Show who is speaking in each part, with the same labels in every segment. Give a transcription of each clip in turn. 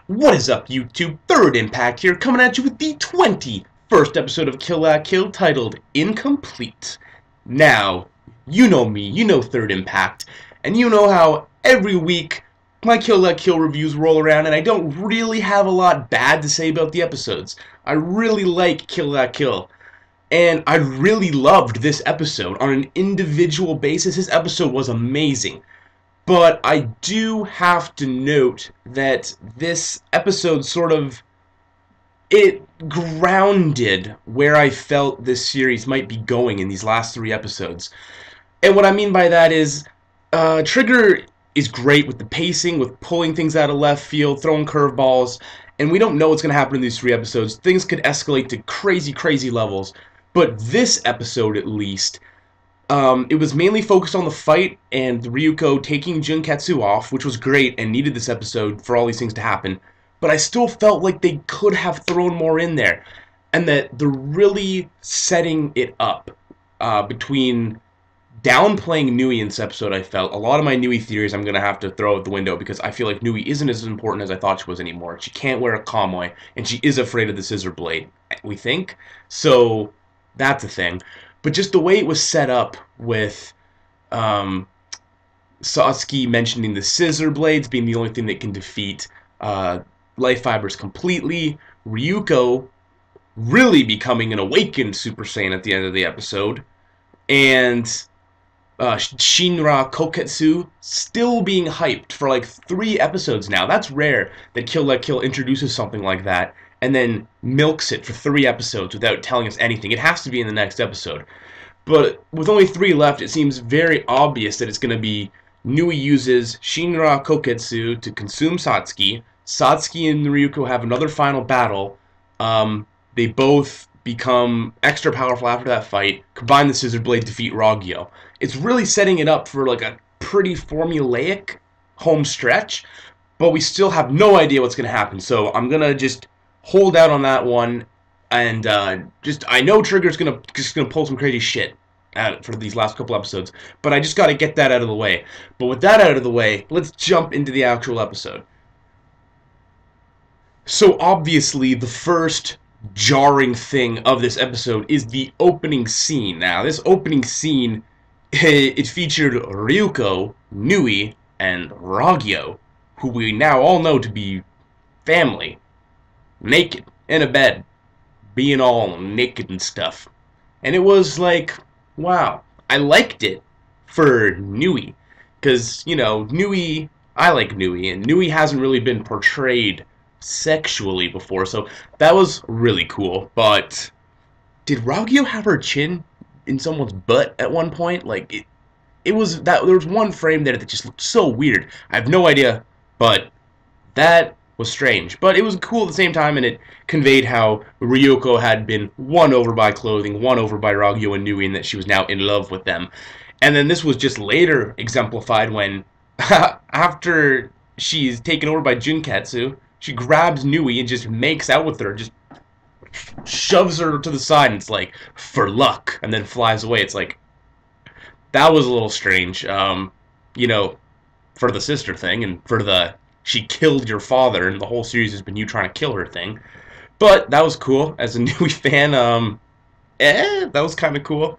Speaker 1: What is up, YouTube? Third Impact here, coming at you with the 21st episode of Kill La Kill, titled Incomplete. Now, you know me, you know Third Impact, and you know how every week my Kill La Kill reviews roll around and I don't really have a lot bad to say about the episodes. I really like Kill La Kill, and I really loved this episode. On an individual basis, this episode was amazing. But I do have to note that this episode it grounded where I felt this series might be going in these last 3 episodes. And what I mean by that is, Trigger is great with the pacing, with pulling things out of left field, throwing curveballs, and we don't know what's going to happen in these 3 episodes. Things could escalate to crazy, crazy levels. But this episode, at least, it was mainly focused on the fight and Ryuko taking Junketsu off, which was great and needed this episode for all these things to happen. But I still felt like they could have thrown more in there, and that they're really setting it up between downplaying Nui in this episode. I felt a lot of my Nui theories I'm going to have to throw out the window because I feel like Nui isn't as important as I thought she was anymore. She can't wear a kamui, and she is afraid of the scissor blade, we think. So that's a thing. But just the way it was set up with Satsuki mentioning the scissor blades being the only thing that can defeat life fibers completely, Ryuko really becoming an awakened Super Saiyan at the end of the episode, and Shinra Koketsu still being hyped for like 3 episodes now. That's rare that Kill La Kill introduces something like that and then milks it for 3 episodes without telling us anything. It has to be in the next episode. But with only 3 left, it seems very obvious that it's going to be Nui uses Shinra Koketsu to consume Satsuki. Satsuki and Ryuko have another final battle. They both become extra powerful after that fight. Combine the scissor blade, defeat Ragyo. It's really setting it up for like a pretty formulaic home stretch, but we still have no idea what's going to happen. So I'm going to just hold out on that one, and I know Trigger's just gonna pull some crazy shit for these last couple episodes, but I just got to get that out of the way. But with that out of the way, let's jump into the actual episode. So obviously, the first jarring thing of this episode is the opening scene. Now, this opening scene, it featured Ryuko, Nui, and Ragyo, who we now all know to be family. Naked, in a bed, being all naked and stuff. And it was like, wow, I liked it for Nui. Because, you know, Nui, I like Nui, and Nui hasn't really been portrayed sexually before, so that was really cool. But did Ragyo have her chin in someone's butt at one point? Like, it was that there was one frame there that just looked so weird. I have no idea, but that was strange, but it was cool at the same time, and it conveyed how Ryoko had been won over by clothing, won over by Ragyo and Nui, and that she was now in love with them. And then this was just later exemplified when, after she's taken over by Junketsu, she grabs Nui and just makes out with her, just shoves her to the side, and it's like, for luck, and then flies away. It's like, that was a little strange, you know, for the sister thing, and for the she killed your father, and the whole series has been you trying to kill her thing. But that was cool. As a Nui fan, that was kind of cool.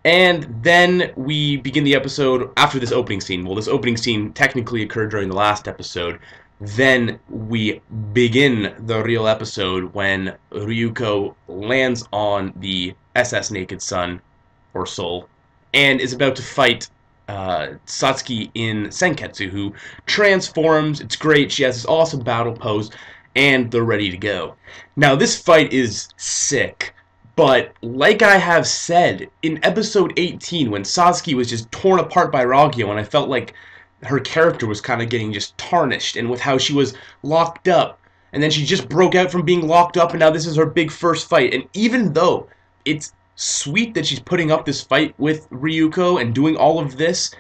Speaker 1: And then we begin the episode after this opening scene. Well, this opening scene technically occurred during the last episode. Then we begin the real episode when Ryuko lands on the SS Naked Sun, or Soul, and is about to fight Satsuki in Senketsu, who transforms. It's great. She has this awesome battle pose, and they're ready to go. Now, this fight is sick, but like I have said, in episode 18, when Satsuki was just torn apart by Ragyo, and I felt like her character was kind of getting just tarnished, and with how she was locked up, and then she just broke out from being locked up, and now this is her big first fight. And even though it's sweet that she's putting up this fight with Ryuko and doing all of this,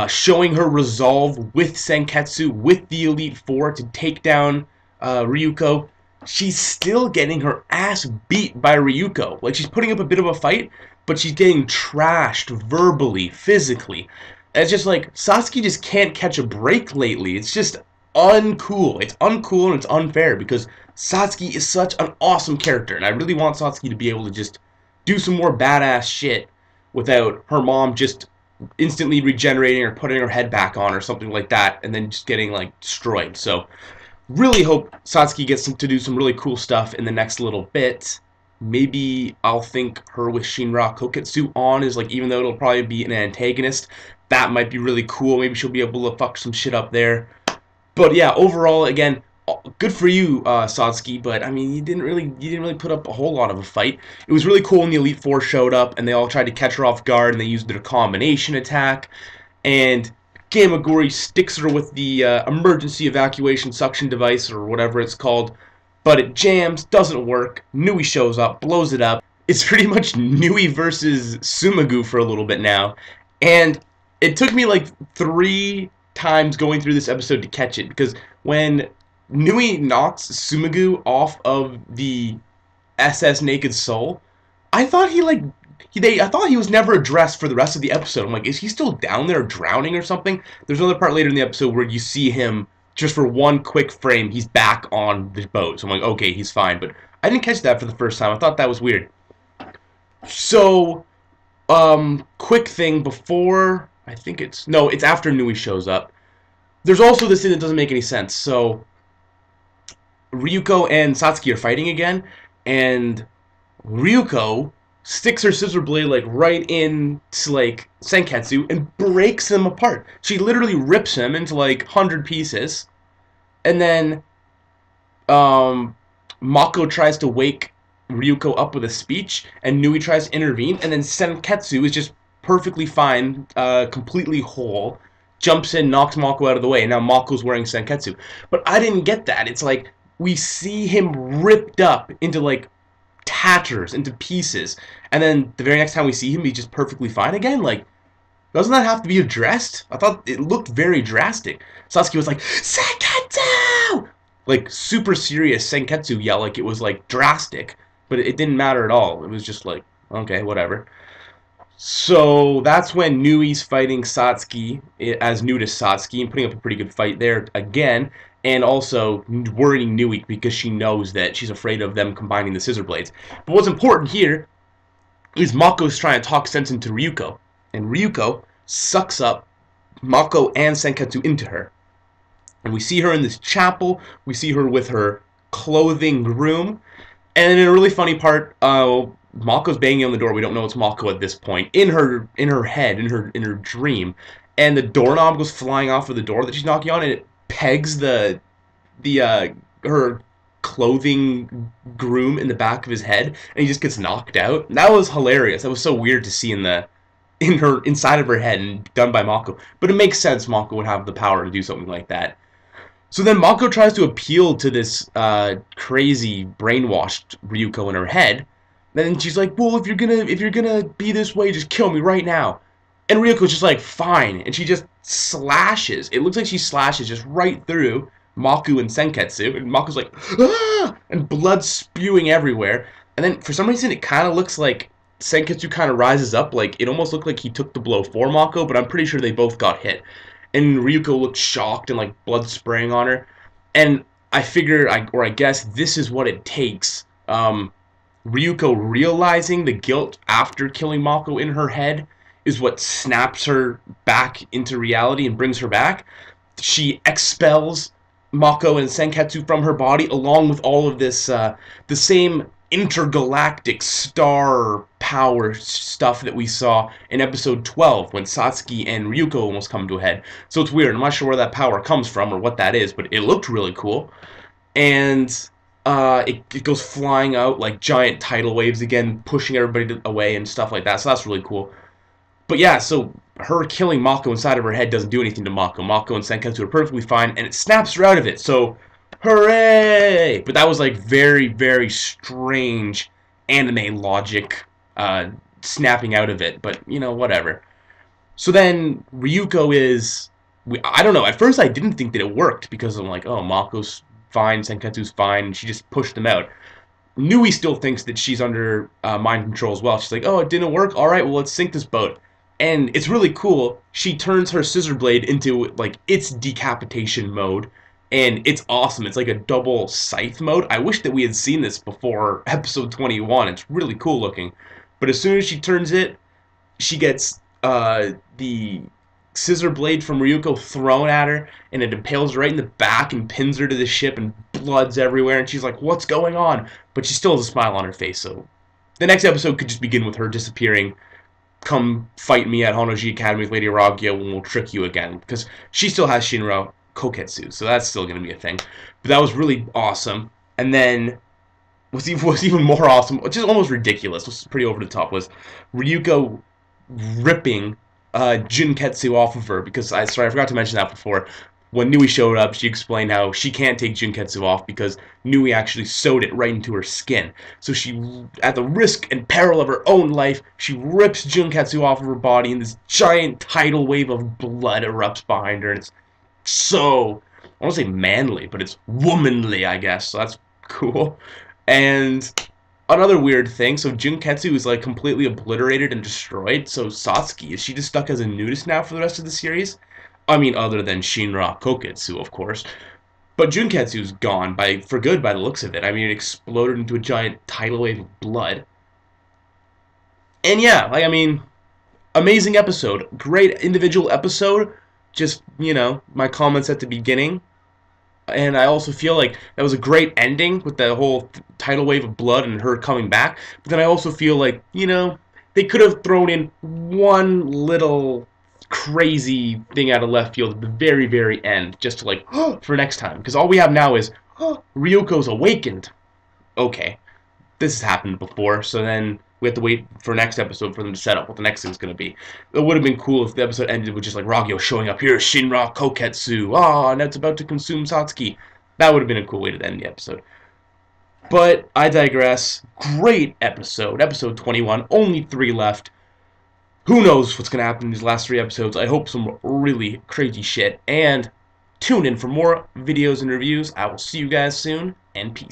Speaker 1: showing her resolve with Senketsu, with the Elite Four to take down Ryuko, she's still getting her ass beat by Ryuko. Like, she's putting up a bit of a fight, but she's getting trashed verbally, physically. And it's just like, Satsuki just can't catch a break lately. It's just, uncool. It's uncool and it's unfair because Satsuki is such an awesome character, and I really want Satsuki to be able to just do some more badass shit without her mom just instantly regenerating or putting her head back on or something like that, and then just getting like destroyed. So really hope Satsuki gets to do some really cool stuff in the next little bit. Maybe I'll think her with Shinra Koketsu on is like, even though it'll probably be an antagonist, that might be really cool. Maybe she'll be able to fuck some shit up there. But yeah, overall, again, good for you, Satsuki. But I mean, you didn't really put up a whole lot of a fight. It was really cool when the Elite Four showed up and they all tried to catch her off guard and they used their combination attack. And Gamagori sticks her with the emergency evacuation suction device or whatever it's called. But it jams, doesn't work. Nui shows up, blows it up. It's pretty much Nui versus Sumagu for a little bit now. And it took me like 3 times going through this episode to catch it, because when Nui knocks Sumagu off of the SS Naked Soul, I thought I thought he was never addressed for the rest of the episode. I'm like, is he still down there drowning or something? There's another part later in the episode where you see him, just for one quick frame, he's back on the boat. So I'm like, okay, he's fine. But I didn't catch that for the first time. I thought that was weird. So, quick thing before, I think it's after Nui shows up. There's also this thing that doesn't make any sense. So, Ryuko and Satsuki are fighting again, and Ryuko sticks her scissor blade like right into like Senketsu and breaks him apart. She literally rips him into like 100 pieces, and then Mako tries to wake Ryuko up with a speech, and Nui tries to intervene, and then Senketsu is just perfectly fine, completely whole, jumps in, knocks Mako out of the way, and now Mako's wearing Senketsu. But I didn't get that. It's like we see him ripped up into like tatters, into pieces, and then the very next time we see him, he's just perfectly fine again. Like, doesn't that have to be addressed? I thought it looked very drastic. Satsuki was like, Senketsu! Like, super serious Senketsu yell, like it was like drastic, but it didn't matter at all. It was just like, okay, whatever. So that's when Nui's fighting Satsuki as new to Satsuki and putting up a pretty good fight there again, and also worrying Nui because she knows that she's afraid of them combining the scissor blades. But what's important here is Mako's trying to talk sense into Ryuko, and Ryuko sucks up Mako and Senketsu into her. And we see her in this chapel, we see her with her clothing room, and in a really funny part, Mako's banging on the door. We don't know it's Mako at this point. In her head, in her dream, and the doorknob goes flying off of the door that she's knocking on, and it pegs her clothing groom in the back of his head, and he just gets knocked out. That was hilarious. That was so weird to see inside of her head and done by Mako. But it makes sense. Mako would have the power to do something like that. So then Mako tries to appeal to this crazy brainwashed Ryuko in her head. Then she's like, well, if you're gonna be this way, just kill me right now. And Ryuko's just like, fine. And she just slashes. It looks like she slashes just right through Mako and Senketsu. And Mako's like, ah! And blood spewing everywhere. And then for some reason it kind of looks like Senketsu kind of rises up. Like, it almost looked like he took the blow for Mako, but I'm pretty sure they both got hit. And Ryuko looked shocked and like blood spraying on her. And I figure, or I guess this is what it takes. Ryuko realizing the guilt after killing Mako in her head is what snaps her back into reality and brings her back. She expels Mako and Senketsu from her body, along with all of this, the same intergalactic star power stuff that we saw in episode 12 when Satsuki and Ryuko almost come to a head. So it's weird. I'm not sure where that power comes from or what that is, but it looked really cool. And it goes flying out like giant tidal waves again, pushing everybody away and stuff like that. So that's really cool. But yeah, so her killing Mako inside of her head doesn't do anything to Mako. Mako and Senketsu are perfectly fine, and it snaps her out of it. So, hooray! But that was like very, very strange anime logic snapping out of it. But, you know, whatever. So then Ryuko is... I don't know. At first I didn't think that it worked because I'm like, oh, Mako's fine, Senketsu's fine, and she just pushed them out. Nui still thinks that she's under mind control as well. She's like, oh, it didn't work? Alright, well, let's sink this boat. And it's really cool. She turns her scissor blade into, like, its decapitation mode. and it's awesome. It's like a double scythe mode. I wish that we had seen this before episode 21. It's really cool looking. But as soon as she turns it, she gets the scissor blade from Ryuko thrown at her, and it impales right in the back and pins her to the ship, and blood's everywhere, and she's like, what's going on? But she still has a smile on her face, so the next episode could just begin with her disappearing. Come fight me at Honnoji Academy with Lady Ragyo and we'll trick you again, because she still has Shinra Koketsu, so that's still going to be a thing. But that was really awesome. And then what's even more awesome, which is almost ridiculous, was pretty over the top, was Ryuko ripping Junketsu off of her, because I forgot to mention that before. When Nui showed up, she explained how she can't take Junketsu off because Nui actually sewed it right into her skin. So she, at the risk and peril of her own life, she rips Junketsu off of her body, and this giant tidal wave of blood erupts behind her. And it's so, I don't want to say manly, but it's womanly, I guess. So that's cool. And another weird thing, so Junketsu is like completely obliterated and destroyed, so Satsuki, is she just stuck as a nudist now for the rest of the series? I mean, other than Shinra Koketsu, of course. But Junketsu's gone for good by the looks of it. I mean, it exploded into a giant tidal wave of blood. And yeah, like, I mean, amazing episode. Great individual episode. Just, you know, my comments at the beginning. And I also feel like that was a great ending with the whole tidal wave of blood and her coming back. But then I also feel like, you know, they could have thrown in one little crazy thing out of left field at the very, very end, just to like, for next time. Because all we have now is, Ryoko's awakened. Okay, this has happened before, so then we have to wait for next episode for them to set up what the next thing's going to be. It would have been cool if the episode ended with just like Ragyo showing up, here's Shinra Koketsu, and it's about to consume Satsuki. That would have been a cool way to end the episode. But I digress. Great episode. Episode 21, only 3 left. Who knows what's going to happen in these last 3 episodes. I hope some really crazy shit. And tune in for more videos and reviews. I will see you guys soon, and peace.